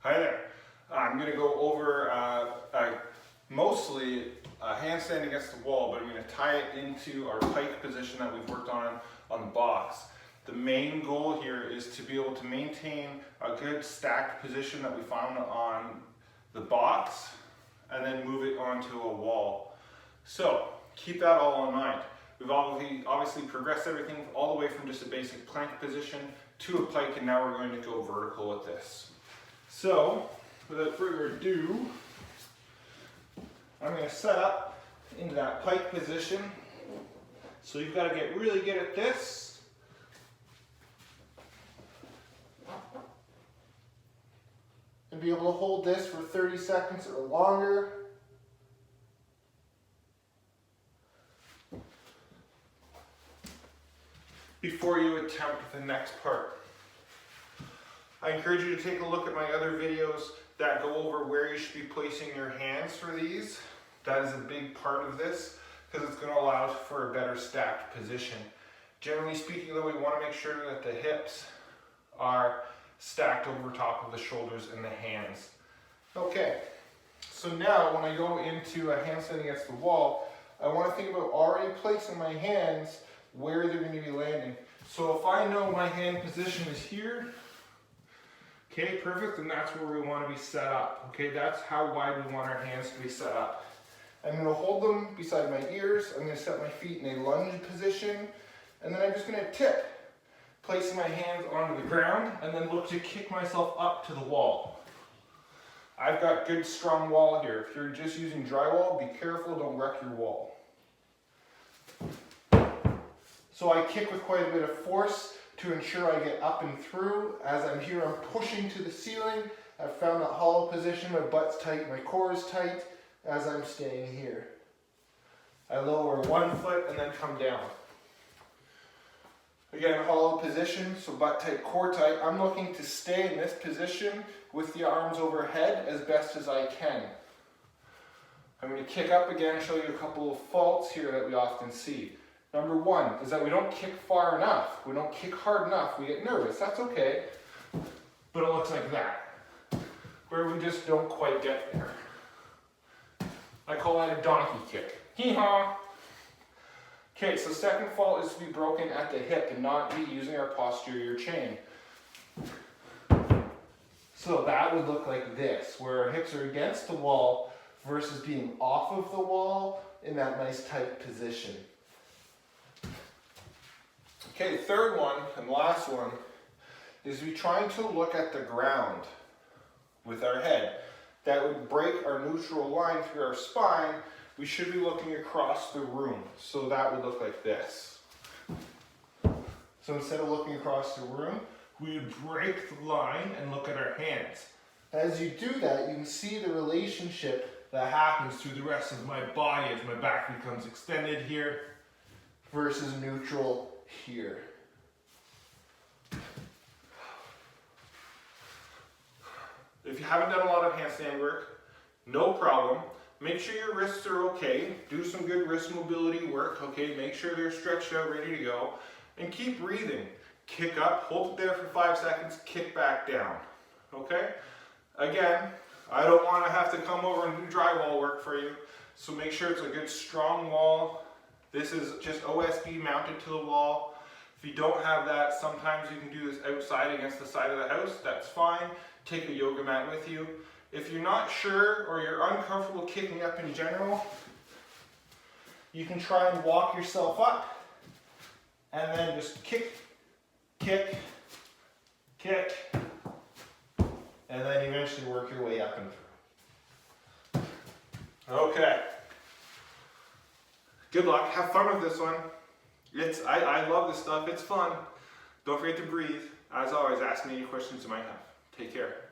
Hi there. I'm going to go over mostly a handstand against the wall, but I'm going to tie it into our pike position that we've worked on the box. The main goal here is to be able to maintain a good stacked position that we found on the box and then move it onto a wall. So keep that all in mind. We've obviously progressed everything all the way from just a basic plank position to a pike, and now we're going to go vertical with this. So without further ado, I'm going to set up into that pike position. So you've got to get really good at this. And be able to hold this for 30 seconds or longer. Before you attempt the next part. I encourage you to take a look at my other videos that go over where you should be placing your hands for these. That is a big part of this because it's going to allow for a better stacked position. Generally speaking though, we want to make sure that the hips are stacked over top of the shoulders and the hands. Okay, so now when I go into a handstand against the wall, I want to think about already placing my hands where they're going to be landing. So if I know my hand position is here, okay, perfect, and that's where we want to be set up. Okay, that's how wide we want our hands to be set up. I'm going to hold them beside my ears. I'm going to set my feet in a lunge position, and then I'm just going to tip, placing my hands onto the ground, and then look to kick myself up to the wall. I've got good strong wall here. If you're just using drywall, be careful, don't wreck your wall. So I kick with quite a bit of force to ensure I get up and through. As I'm here, I'm pushing to the ceiling. I've found that hollow position, my butt's tight, my core is tight as I'm staying here. I lower one foot and then come down. Again, hollow position, so butt tight, core tight. I'm looking to stay in this position with the arms overhead as best as I can. I'm going to kick up again, show you a couple of faults here that we often see. Number one is that we don't kick far enough. We don't kick hard enough. We get nervous. That's okay. But it looks like that, where we just don't quite get there. I call that a donkey kick. Hee-haw. Okay, so second fault is to be broken at the hip and not be using our posterior chain. So that would look like this, where our hips are against the wall versus being off of the wall in that nice tight position. Okay, third one and last one is we trying to look at the ground with our head. That would break our neutral line through our spine. We should be looking across the room. So that would look like this. So instead of looking across the room, we would break the line and look at our hands. As you do that, you can see the relationship that happens through the rest of my body as my back becomes extended here versus neutral here. If you haven't done a lot of handstand work, no problem. Make sure your wrists are okay. Do some good wrist mobility work, okay? Make sure they're stretched out, ready to go. And keep breathing. Kick up, hold it there for 5 seconds, kick back down, okay? Again, I don't want to have to come over and do drywall work for you, so make sure it's a good strong wall. This is just OSB mounted to the wall. If you don't have that, sometimes you can do this outside against the side of the house. That's fine. Take a yoga mat with you. If you're not sure or you're uncomfortable kicking up in general, you can try and walk yourself up and then just kick, kick, kick, and then eventually work your way up and through. Okay. Good luck. Have fun with this one. I love this stuff. It's fun. Don't forget to breathe. As always, ask me any questions you might have. Take care.